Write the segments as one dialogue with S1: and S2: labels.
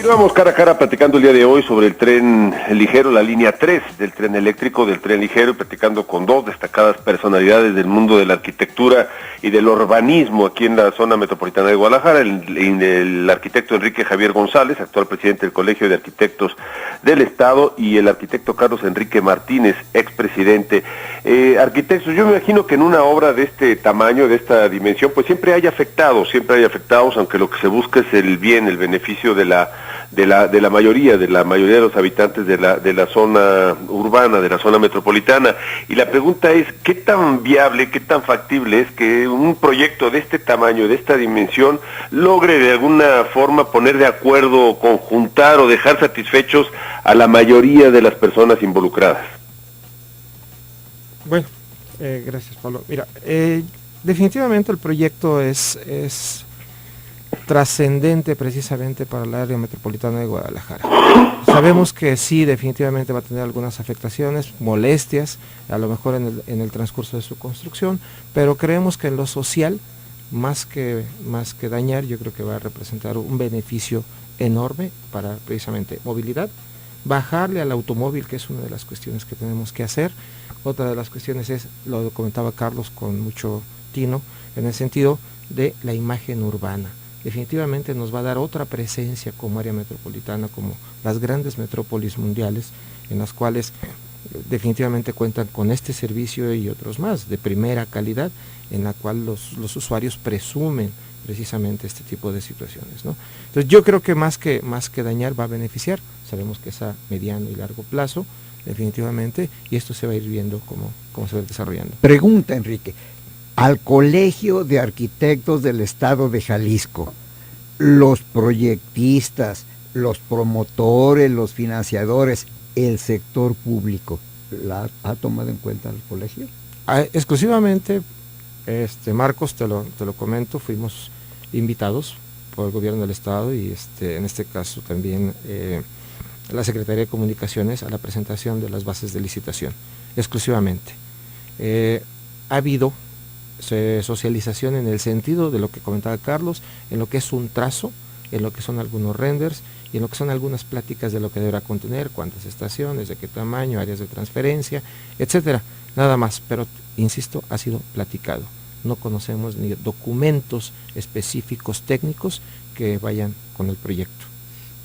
S1: Continuamos cara a cara platicando el día de hoy sobre el tren ligero, la línea 3 del tren eléctrico, del tren ligero, y platicando con dos destacadas personalidades del mundo de la arquitectura y del urbanismo aquí en la zona metropolitana de Guadalajara, el arquitecto Enrique Javier González, actual presidente del Colegio de Arquitectos del Estado, y el arquitecto Carlos Enrique Martínez, expresidente. Arquitectos, yo me imagino que en una obra de este tamaño, de esta dimensión, pues siempre hay afectados, aunque lo que se busca es el bien, el beneficio de la mayoría de los habitantes de la zona urbana, de la zona metropolitana. Y la pregunta es, ¿qué tan viable, qué tan factible es que un proyecto de este tamaño, de esta dimensión, logre de alguna forma poner de acuerdo, conjuntar o dejar satisfechos a la mayoría de las personas involucradas?
S2: Bueno, gracias, Pablo. Mira, definitivamente el proyecto es trascendente precisamente para el área metropolitana de Guadalajara. Sabemos que sí, definitivamente va a tener algunas afectaciones, molestias, a lo mejor en el transcurso de su construcción, pero creemos que en lo social, más que dañar, yo creo que va a representar un beneficio enorme para precisamente movilidad, bajarle al automóvil, que es una de las cuestiones que tenemos que hacer. Otra de las cuestiones es, lo comentaba Carlos con mucho tino, en el sentido de la imagen urbana. Definitivamente nos va a dar otra presencia como área metropolitana, como las grandes metrópolis mundiales, en las cuales definitivamente cuentan con este servicio y otros más de primera calidad, en la cual los usuarios presumen precisamente este tipo de situaciones, ¿no? Entonces yo creo que más que dañar va a beneficiar. Sabemos que es a mediano y largo plazo, definitivamente, y esto se va a ir viendo cómo se va desarrollando.
S3: Pregunta, Enrique, al Colegio de Arquitectos del Estado de Jalisco, los proyectistas, los promotores, los financiadores, el sector público, ¿la ha tomado en cuenta el colegio?
S2: Exclusivamente, Marcos, te lo comento, fuimos invitados por el gobierno del Estado y en este caso también la Secretaría de Comunicaciones a la presentación de las bases de licitación, exclusivamente. Ha habido socialización en el sentido de lo que comentaba Carlos, en lo que es un trazo, en lo que son algunos renders y en lo que son algunas pláticas de lo que deberá contener, cuántas estaciones, de qué tamaño, áreas de transferencia, etcétera, nada más, pero insisto, ha sido platicado. No conocemos ni documentos específicos técnicos que vayan con el proyecto.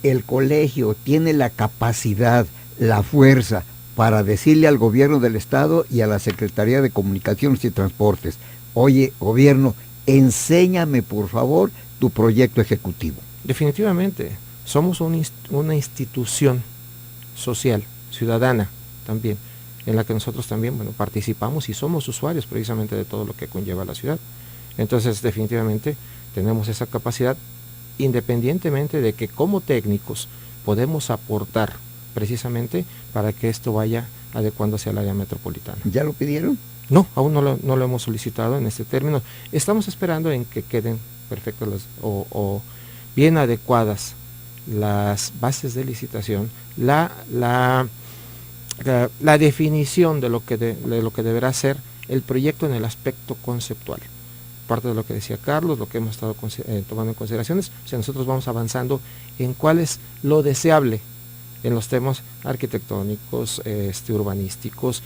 S3: El colegio tiene la capacidad, la fuerza para decirle al gobierno del estado y a la Secretaría de Comunicaciones y Transportes: oye, gobierno, enséñame por favor tu proyecto ejecutivo.
S2: Definitivamente, somos una institución social, ciudadana también, en la que nosotros también, participamos y somos usuarios precisamente de todo lo que conlleva la ciudad. Entonces, definitivamente, tenemos esa capacidad, independientemente de que como técnicos podemos aportar precisamente para que esto vaya adecuándose al área metropolitana.
S3: ¿Ya lo pidieron?
S2: No, aún no lo hemos solicitado en este término. Estamos esperando en que queden perfectas o bien adecuadas las bases de licitación, la definición de lo que deberá ser el proyecto en el aspecto conceptual. Parte de lo que decía Carlos, lo que hemos estado tomando en consideraciones, o sea, nosotros vamos avanzando en cuál es lo deseable en los temas arquitectónicos, urbanísticos,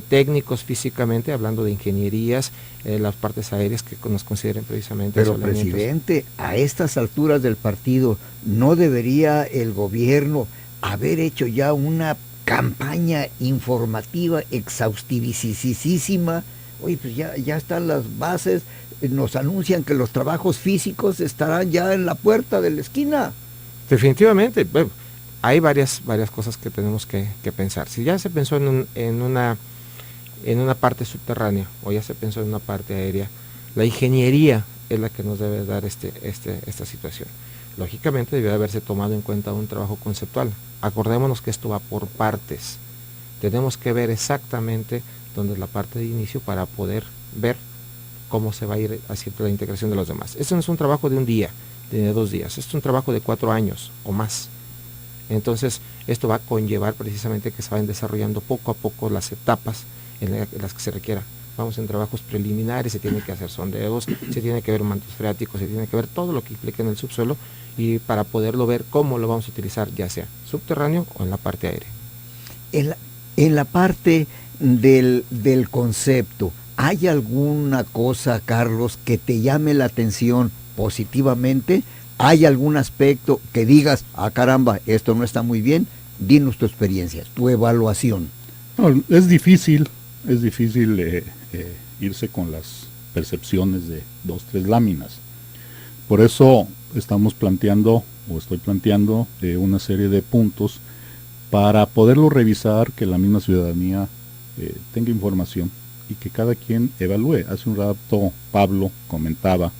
S2: técnicos físicamente, hablando de ingenierías, las partes aéreas que nos consideren precisamente.
S3: Pero presidente, a estas alturas del partido, ¿no debería el gobierno haber hecho ya una campaña informativa exhaustivísima? Oye, pues ya están las bases, nos anuncian que los trabajos físicos estarán ya en la puerta de la esquina.
S2: Definitivamente, bueno, hay varias cosas que tenemos que pensar. Si ya se pensó en una parte subterránea o ya se pensó en una parte aérea, la ingeniería es la que nos debe dar esta situación. Lógicamente debió haberse tomado en cuenta un trabajo conceptual. Acordémonos que esto va por partes. Tenemos que ver exactamente dónde es la parte de inicio para poder ver cómo se va a ir haciendo la integración de los demás. Esto no es un trabajo de un día, de 2 días, esto es un trabajo de 4 años o más. Entonces, esto va a conllevar precisamente que se vayan desarrollando poco a poco las etapas en las que se requiera vamos en trabajos preliminares, se tienen que hacer sondeos, se tiene que ver mantos freáticos, se tiene que ver todo lo que implica en el subsuelo, y para poderlo ver cómo lo vamos a utilizar, ya sea subterráneo o en la parte aérea.
S3: En la parte del concepto, ¿hay alguna cosa, Carlos, que te llame la atención positivamente? ¿Hay algún aspecto que digas, caramba, esto no está muy bien? Dinos tu experiencia, tu evaluación.
S4: No, es difícil irse con las percepciones de 2, 3 láminas. Por eso estamos planteando, o estoy planteando, una serie de puntos para poderlo revisar, que la misma ciudadanía tenga información y que cada quien evalúe. Hace un rato Pablo comentaba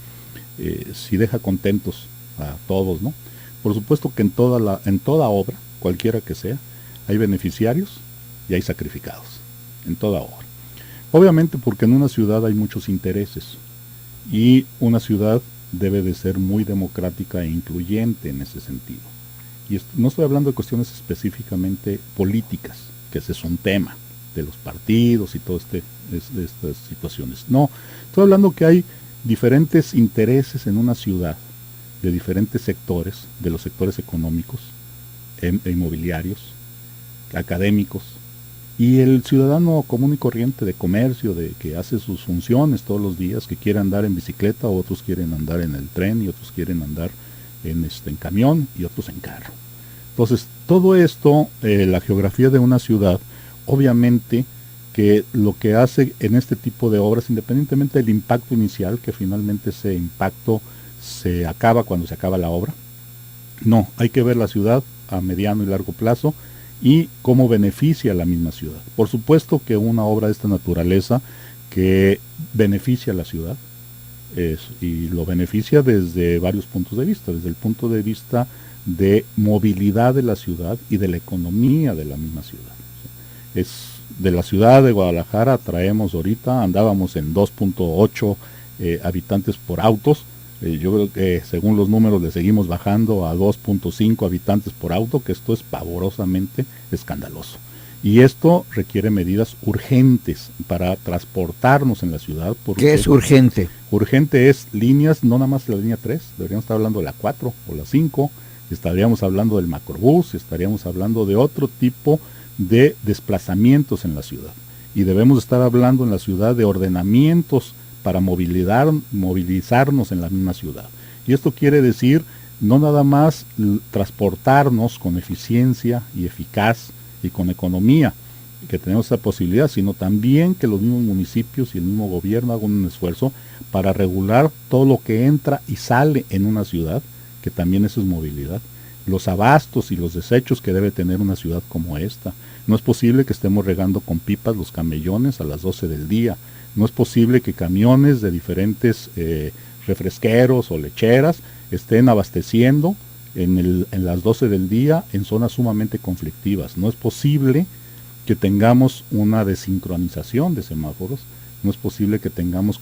S4: si deja contentos a todos, ¿no? Por supuesto que en toda obra, cualquiera que sea, hay beneficiarios y hay sacrificados, en toda obra. Obviamente porque en una ciudad hay muchos intereses y una ciudad debe de ser muy democrática e incluyente en ese sentido. Y no estoy hablando de cuestiones específicamente políticas, que ese es un tema de los partidos y todas estas situaciones. No, estoy hablando que hay diferentes intereses en una ciudad, de diferentes sectores, de los sectores económicos, inmobiliarios, académicos, y el ciudadano común y corriente de comercio, de que hace sus funciones todos los días, que quiere andar en bicicleta, otros quieren andar en el tren, y otros quieren andar en camión, y otros en carro. Entonces, todo esto, la geografía de una ciudad, obviamente que lo que hace en este tipo de obras, independientemente del impacto inicial, que finalmente ese impacto se acaba cuando se acaba la obra, no, hay que ver la ciudad a mediano y largo plazo y cómo beneficia a la misma ciudad. Por supuesto que una obra de esta naturaleza que beneficia a la ciudad, y lo beneficia desde varios puntos de vista, desde el punto de vista de movilidad de la ciudad y de la economía de la misma ciudad. Es de la ciudad de Guadalajara, andábamos en 2.8 habitantes por autos. Yo creo que según los números le seguimos bajando a 2.5 habitantes por auto, que esto es pavorosamente escandaloso. Y esto requiere medidas urgentes para transportarnos en la ciudad.
S3: ¿Qué es urgente?
S4: Urgente es líneas, no nada más la línea 3, deberíamos estar hablando de la 4 o la 5, estaríamos hablando del macrobús, estaríamos hablando de otro tipo de desplazamientos en la ciudad. Y debemos estar hablando en la ciudad de ordenamientos para movilizarnos en la misma ciudad. Y esto quiere decir no nada más transportarnos con eficiencia y eficaz y con economía, que tenemos esa posibilidad, sino también que los mismos municipios y el mismo gobierno hagan un esfuerzo para regular todo lo que entra y sale en una ciudad, que también eso es movilidad. Los abastos y los desechos que debe tener una ciudad como esta. No es posible que estemos regando con pipas los camellones a las 12 del día. No es posible que camiones de diferentes refresqueros o lecheras estén abasteciendo en las 12 del día en zonas sumamente conflictivas. No es posible que tengamos una desincronización de semáforos. No es posible que tengamos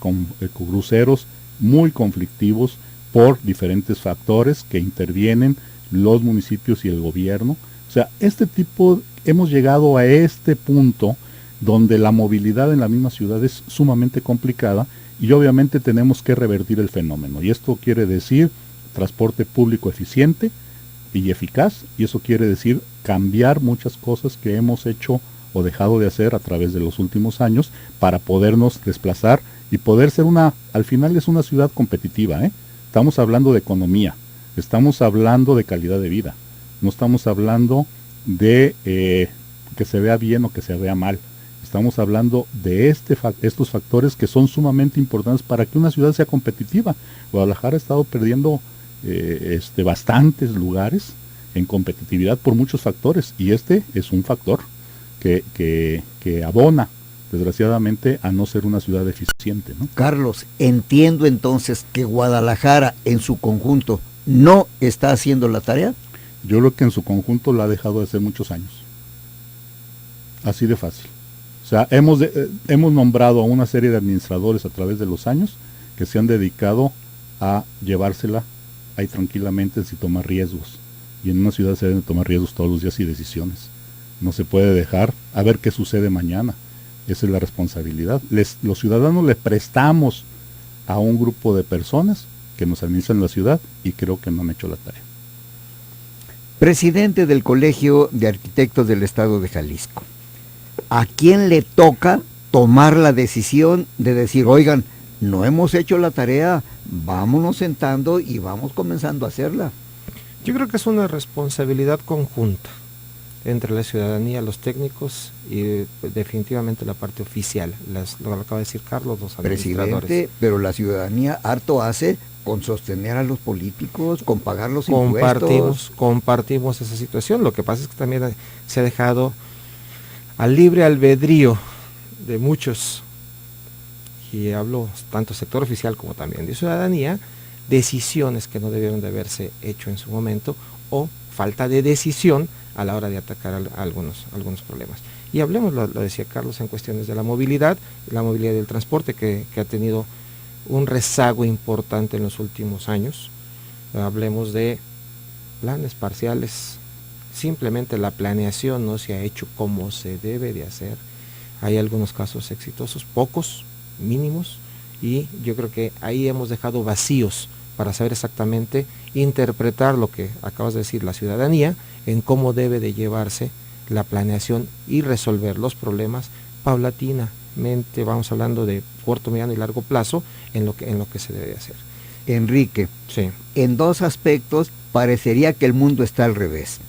S4: cruceros muy conflictivos por diferentes factores que intervienen los municipios y el gobierno. O sea, hemos llegado a este punto donde la movilidad en la misma ciudad es sumamente complicada y obviamente tenemos que revertir el fenómeno. Y esto quiere decir transporte público eficiente y eficaz, y eso quiere decir cambiar muchas cosas que hemos hecho o dejado de hacer a través de los últimos años para podernos desplazar y poder ser al final es una ciudad competitiva, ¿eh? Estamos hablando de economía, estamos hablando de calidad de vida, no estamos hablando de que se vea bien o que se vea mal. Estamos hablando de estos factores que son sumamente importantes para que una ciudad sea competitiva. Guadalajara ha estado perdiendo bastantes lugares en competitividad por muchos factores, y este es un factor que abona, desgraciadamente, a no ser una ciudad eficiente, ¿no?
S3: Carlos, entiendo entonces que Guadalajara en su conjunto no está haciendo la tarea.
S4: Yo creo que en su conjunto la ha dejado de hacer muchos años. Así de fácil. O sea, hemos nombrado a una serie de administradores a través de los años que se han dedicado a llevársela ahí tranquilamente sin tomar riesgos. Y en una ciudad se deben tomar riesgos todos los días y decisiones. No se puede dejar a ver qué sucede mañana. Esa es la responsabilidad. Los ciudadanos le prestamos a un grupo de personas que nos administran la ciudad y creo que no han hecho la tarea.
S3: Presidente del Colegio de Arquitectos del Estado de Jalisco, ¿a quién le toca tomar la decisión de decir, oigan, no hemos hecho la tarea, vámonos sentando y vamos comenzando a hacerla?
S2: Yo creo que es una responsabilidad conjunta entre la ciudadanía, los técnicos y definitivamente la parte oficial, lo acaba de decir Carlos, los administradores.
S3: Presidente, pero la ciudadanía harto hace con sostener a los políticos, con pagar los impuestos.
S2: Compartimos esa situación. Lo que pasa es que también se ha dejado al libre albedrío de muchos, y hablo tanto sector oficial como también de ciudadanía, decisiones que no debieron de haberse hecho en su momento, o falta de decisión a la hora de atacar algunos problemas. Y hablemos, lo decía Carlos, en cuestiones de la movilidad del transporte, que ha tenido un rezago importante en los últimos años. Hablemos de planes parciales, simplemente la planeación no se ha hecho como se debe de hacer. Hay algunos casos exitosos, pocos, mínimos, y yo creo que ahí hemos dejado vacíos para saber exactamente interpretar lo que acabas de decir, la ciudadanía, en cómo debe de llevarse la planeación y resolver los problemas paulatinamente. Vamos hablando de corto, mediano y largo plazo en lo que se debe hacer.
S3: Enrique,
S2: Sí.
S3: en dos aspectos parecería que el mundo está al revés.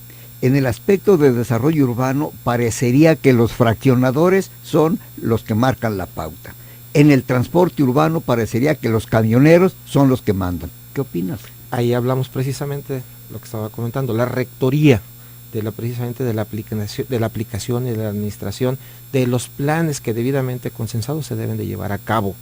S3: En el aspecto de desarrollo urbano parecería que los fraccionadores son los que marcan la pauta. En el transporte urbano parecería que los camioneros son los que mandan. ¿Qué opinas?
S2: Ahí hablamos precisamente de lo que estaba comentando, la rectoría precisamente de la aplicación y de la administración de los planes que debidamente consensados se deben de llevar a cabo.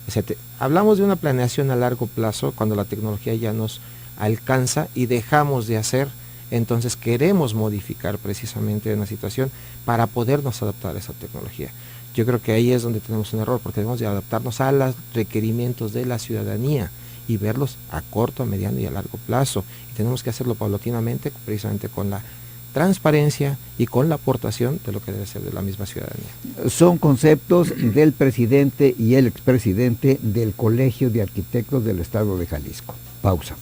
S2: O sea, hablamos de una planeación a largo plazo cuando la tecnología ya nos alcanza y dejamos de hacer, entonces queremos modificar precisamente una situación para podernos adaptar a esa tecnología. Yo creo que ahí es donde tenemos un error, porque debemos de adaptarnos a los requerimientos de la ciudadanía y verlos a corto, a mediano y a largo plazo. Y tenemos que hacerlo paulatinamente, precisamente con la transparencia y con la aportación de lo que debe ser de la misma ciudadanía.
S3: Son conceptos del presidente y el expresidente del Colegio de Arquitectos del Estado de Jalisco. Pausa.